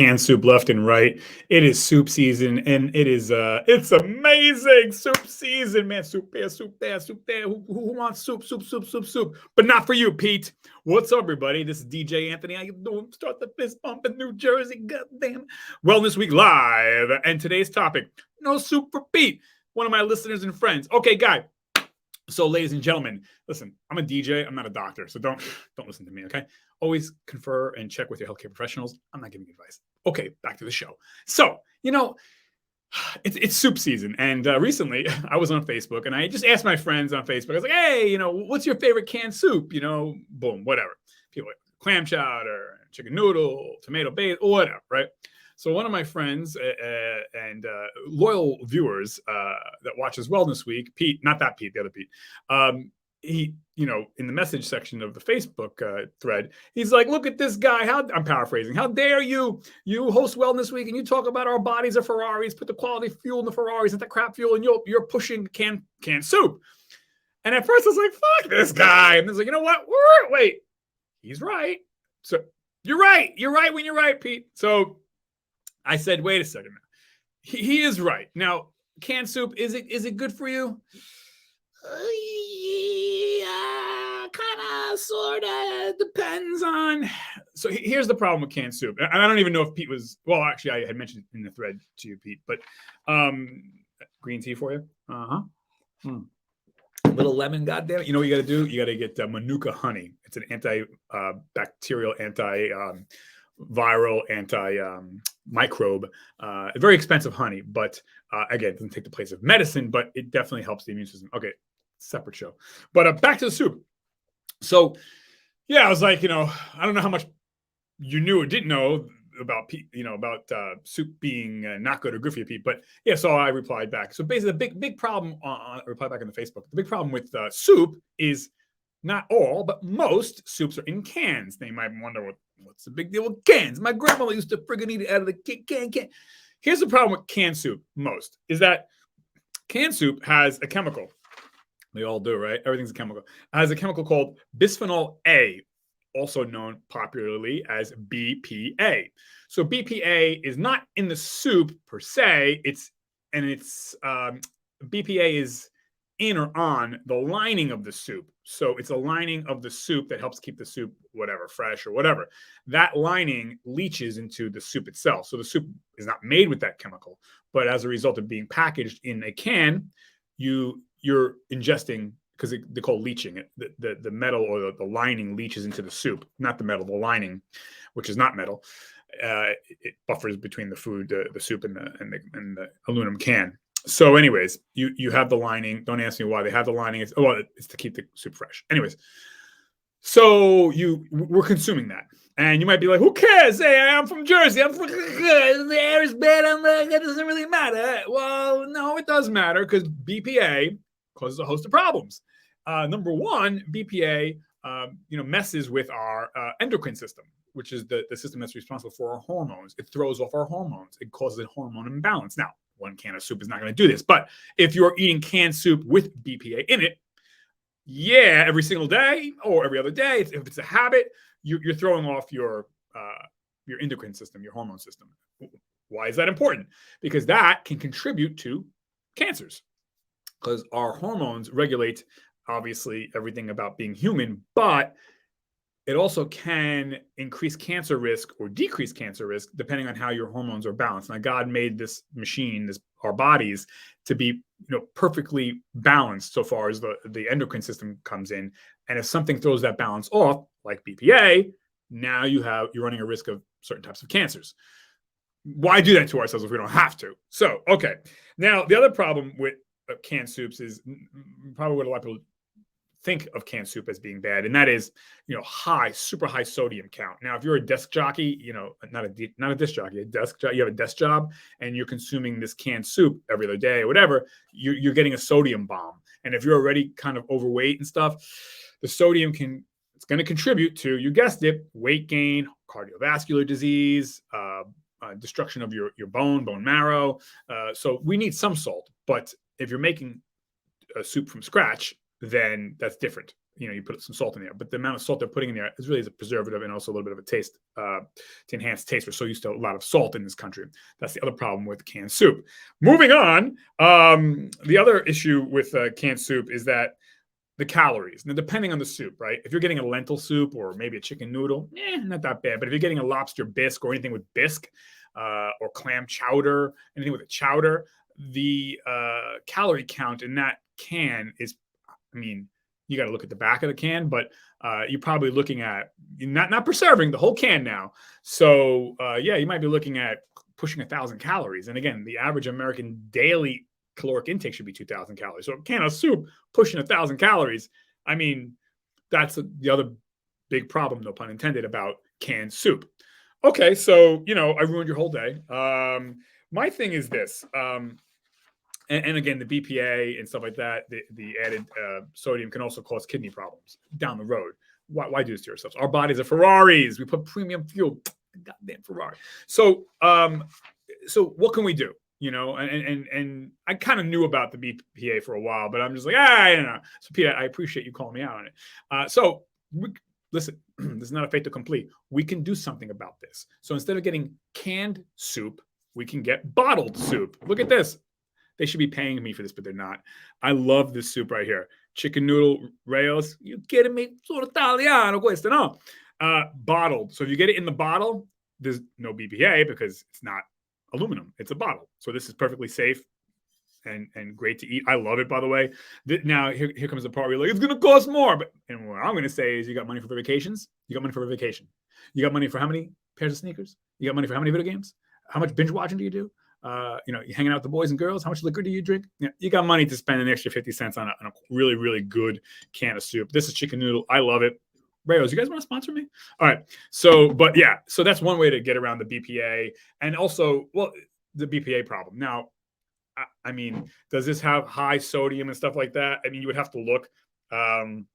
canned soup left and right. It is soup season, and it's amazing soup season, man. Soup there, soup there, soup there. Who wants soup, soup, soup, soup, soup? But not for you, Pete. What's up, everybody? This is DJ Anthony. How you doing? Start the fist pump in New Jersey. Goddamn. Wellness Week Live, and today's topic: no soup for Pete. One of my listeners and friends. Okay, guy. So, ladies and gentlemen, listen, I'm a DJ. I'm not a doctor, so don't listen to me, okay? Always confer and check with your healthcare professionals. I'm not giving you advice. Okay, back to the show. So, it's soup season. And recently, I was on Facebook, and I just asked my friends on Facebook, I was like, hey, what's your favorite canned soup? Boom, whatever. People like clam chowder, chicken noodle, tomato base, or whatever, right? So one of my friends and loyal viewers that watches Wellness Week, Pete, not that Pete, the other Pete, he, in the message section of the Facebook thread, he's like, look at this guy. I'm paraphrasing. How dare you host Wellness Week and you talk about our bodies are Ferraris, put the quality fuel in the Ferraris, not the crap fuel, and you're pushing canned soup. And at first I was like, fuck this guy. And I was like, you know what? Wait, he's right. So you're right. You're right when you're right, Pete. So I said, wait a second. He is right. Now, canned soup, is it good for you? Yeah, kind of, sort of, depends on. So here's the problem with canned soup. And I don't even know if Pete was, well, actually, I had mentioned in the thread to you, Pete, but green tea for you. A little lemon, goddamn it. You know what you got to do? You got to get Manuka honey. It's an antibacterial, viral, anti-microbe, very expensive honey, but again, it doesn't take the place of medicine, but it definitely helps the immune system. Okay, separate show. But back to the soup. So yeah, I was like, I don't know how much you knew or didn't know about soup being not good or good for you, Pete. But yeah, so I replied back. So basically, the big problem I replied back on the Facebook. The big problem with soup is not all, but most soups are in cans. They might wonder what's the big deal with cans? My grandmother used to friggin' eat it out of the can. Here's the problem with canned soup, most, is that canned soup has a chemical. They all do, right? Everything's a chemical. It has a chemical called bisphenol A, also known popularly as BPA. So BPA is not in the soup per se. BPA is in or on the lining of the soup. So it's a lining of the soup that helps keep the soup, whatever, fresh or whatever. That lining leaches into the soup itself. So the soup is not made with that chemical, but as a result of being packaged in a can, you're ingesting, because they call leaching it, the metal or the lining leaches into the soup, not the metal, the lining, which is not metal. It buffers between the food, the soup and the aluminum can. So anyways, you have the lining. Don't ask me why they have the lining. It's to keep the soup fresh. Anyways, so we're consuming that. And you might be like, who cares? Hey, I'm from Jersey. The air is bad. That doesn't really matter. Well, no, it does matter, because BPA causes a host of problems. Number one, BPA messes with our endocrine system, which is the system that's responsible for our hormones. It throws off our hormones. It causes a hormone imbalance. Now, one can of soup is not going to do this, but if you're eating canned soup with BPA in it, yeah, every single day or every other day, if it's a habit, you're throwing off your endocrine system, your hormone system. Why is that important? Because that can contribute to cancers, because our hormones regulate, obviously, everything about being human, but it also can increase cancer risk or decrease cancer risk depending on how your hormones are balanced. Now, God made this machine, our bodies, to be perfectly balanced so far as the endocrine system comes in. And if something throws that balance off, like BPA, now you're running a risk of certain types of cancers. Why do that to ourselves if we don't have to? So, okay. Now, the other problem with canned soups is probably what a lot of people think of canned soup as being bad, and that is, super high sodium count. Now, if you're a desk jockey, not a disc jockey, a desk job, you have a desk job, and you're consuming this canned soup every other day or whatever, you're getting a sodium bomb. And if you're already kind of overweight and stuff, the sodium it's going to contribute to, you guessed it, weight gain, cardiovascular disease, destruction of your bone marrow. So we need some salt, but if you're making a soup from scratch, then that's different. you put some salt in there, but the amount of salt they're putting in there is really as a preservative and also a little bit of a taste to enhance taste. We're so used to a lot of salt in this country. That's the other problem with canned soup. Moving on, the other issue with canned soup is that the calories. Now, depending on the soup, right? If you're getting a lentil soup or maybe a chicken noodle, not that bad. But if you're getting a lobster bisque or anything with bisque or clam chowder, anything with a chowder, the calorie count in that can is, I mean, you got to look at the back of the can, but you're probably looking at not preserving the whole can now. So yeah, you might be looking at pushing 1,000 calories. And again, the average American daily caloric intake should be 2,000 calories. So a can of soup pushing 1,000 calories. I mean, that's the other big problem, no pun intended, about canned soup. Okay, so I ruined your whole day. My thing is this. And again, the BPA and stuff like that, the added sodium can also cause kidney problems down the road. Why do this to yourselves? Our bodies are Ferraris. We put premium fuel. Goddamn Ferrari. So what can we do? And I kind of knew about the BPA for a while, but I'm just like, I don't know. So Peter, I appreciate you calling me out on it. Listen, this is not a fait accompli. We can do something about this. So instead of getting canned soup, we can get bottled soup. Look at this. They should be paying me for this, but they're not. I love this soup right here. Chicken noodle rails. You kidding me? Sono italiano questo, no? Bottled. So if you get it in the bottle, there's no BPA because it's not aluminum. It's a bottle. So this is perfectly safe and great to eat. I love it, by the way. Now, here comes the part where you're like, it's going to cost more. And what I'm going to say is you got money for vacations? You got money for a vacation. You got money for how many pairs of sneakers? You got money for how many video games? How much binge watching do you do? You're hanging out with the boys and girls. How much liquor do you drink? You got money to spend an extra 50 cents on a really, really good can of soup. This is chicken noodle. I love it. Rayos, you guys want to sponsor me? All right. So that's one way to get around the BPA and also, the BPA problem. Now, I mean, does this have high sodium and stuff like that? I mean, you would have to look. I'm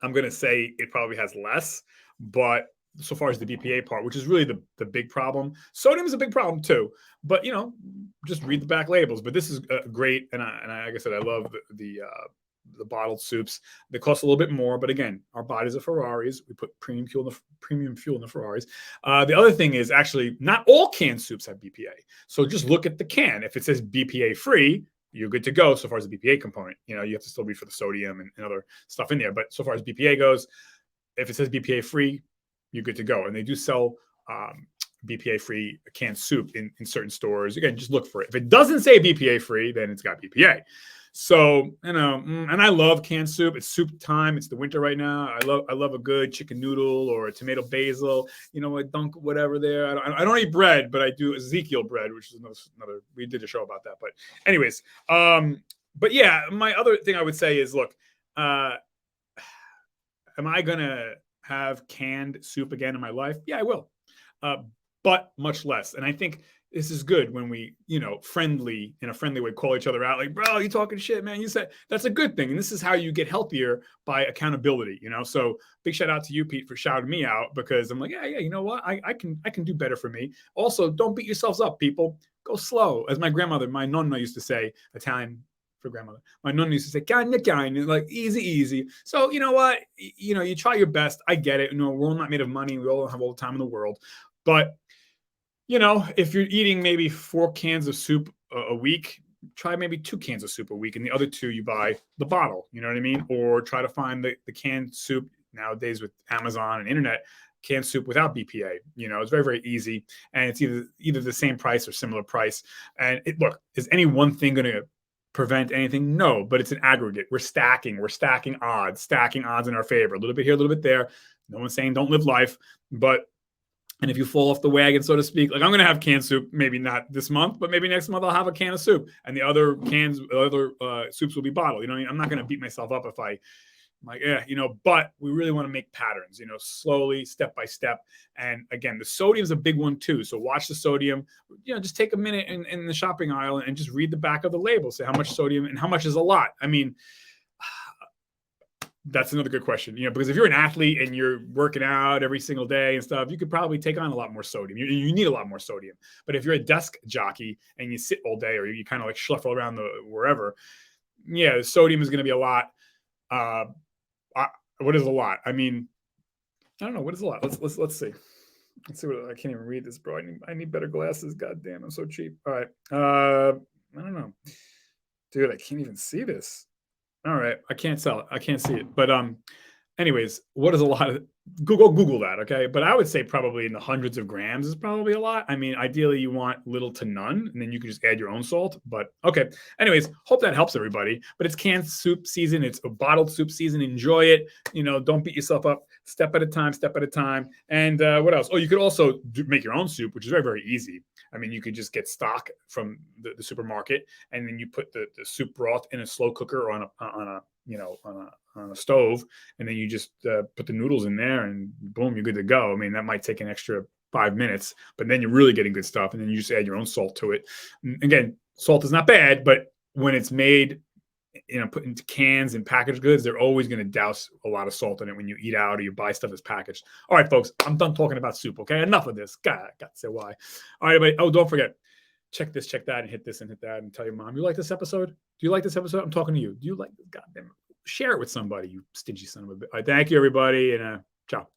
going to say it probably has less, but so far as the BPA part, which is really the big problem. Sodium is a big problem too, but just read the back labels. But this is great, and I like I said, I love the bottled soups. They cost a little bit more, but again, our bodies are Ferraris. We put premium fuel in the Ferraris. The other thing is actually not all canned soups have BPA. So just look at the can. If it says BPA free, you're good to go. So far as the BPA component, you have to still read for the sodium and other stuff in there. But so far as BPA goes, if it says BPA free, you're good to go. And they do sell BPA-free canned soup in certain stores. Again, just look for it. If it doesn't say BPA-free, then it's got BPA. So, and I love canned soup. It's soup time. It's the winter right now. I love a good chicken noodle or a tomato basil, a dunk, whatever there. I don't eat bread, but I do Ezekiel bread, which is another, we did a show about that. But anyways, but yeah, my other thing I would say is, look, am I going to have canned soup again in my life? Yeah, I will. But much less. And I think this is good when we, in a friendly way, call each other out. Like, bro, you talking shit, man. You said that's a good thing. And this is how you get healthier, by accountability, So big shout out to you, Pete, for shouting me out, because I'm like, yeah, you know what? I can do better for me. Also, don't beat yourselves up, people. Go slow. As my grandmother, my nonna used to say, Italian for grandmother. My nonna used to say, kind, like easy. So you know what? You try your best. I get it. We're all not made of money. We all don't have all the time in the world. But if you're eating maybe 4 cans of soup a week, try maybe 2 cans of soup a week, and the other 2 you buy the bottle. You know what I mean? Or try to find the canned soup nowadays with Amazon and internet. Canned soup without BPA. It's very, very easy, and it's either the same price or similar price. And look, is any one thing going to prevent anything? No, but it's an aggregate. We're stacking odds in our favor. A little bit here, a little bit there. No one's saying don't live life, and if you fall off the wagon, so to speak, like I'm going to have canned soup, maybe not this month, but maybe next month I'll have a can of soup, and the other soups will be bottled. I'm not going to beat myself up if I'm like, but we really want to make patterns, slowly, step by step. And again, the sodium is a big one too. So watch the sodium, just take a minute in the shopping aisle and just read the back of the label, say how much sodium and how much is a lot. I mean, that's another good question, because if you're an athlete and you're working out every single day and stuff, you could probably take on a lot more sodium. You need a lot more sodium. But if you're a desk jockey and you sit all day, or you kind of like shuffle around wherever, the sodium is going to be a lot. What is a lot? I mean, I don't know. What is a lot? Let's see. Let's see what I can't even read this, bro. I need better glasses. God damn, I'm so cheap. All right. I don't know. Dude, I can't even see this. All right. I can't tell it. I can't see it. But anyways, what is a lot of Google that, okay? But I would say probably in the hundreds of grams is probably a lot. I mean, ideally you want little to none, and then you can just add your own salt. But okay. Anyways, hope that helps everybody. But it's canned soup season. It's a bottled soup season. Enjoy it. Don't beat yourself up. Step at a time, step at a time. And what else? Oh, you could also make your own soup, which is very, very easy. I mean, you could just get stock from the supermarket, and then you put the soup broth in a slow cooker or on a stove, and then you just put the noodles in there, and boom, you're good to go. I mean, that might take an extra 5 minutes, but then you're really getting good stuff, and then you just add your own salt to it. And again, salt is not bad, but when it's made, put into cans and packaged goods, they're always going to douse a lot of salt in it when you eat out or you buy stuff that's packaged. All right, folks, I'm done talking about soup. Okay, enough of this. God, I got to say why. All right, everybody. Oh, don't forget, check this, check that, and hit this and hit that, and tell your mom you like this episode. Do you like this episode? I'm talking to you. Do you like this? Goddamn. Share it with somebody, you stingy son of a bitch. All right, thank you, everybody, and ciao.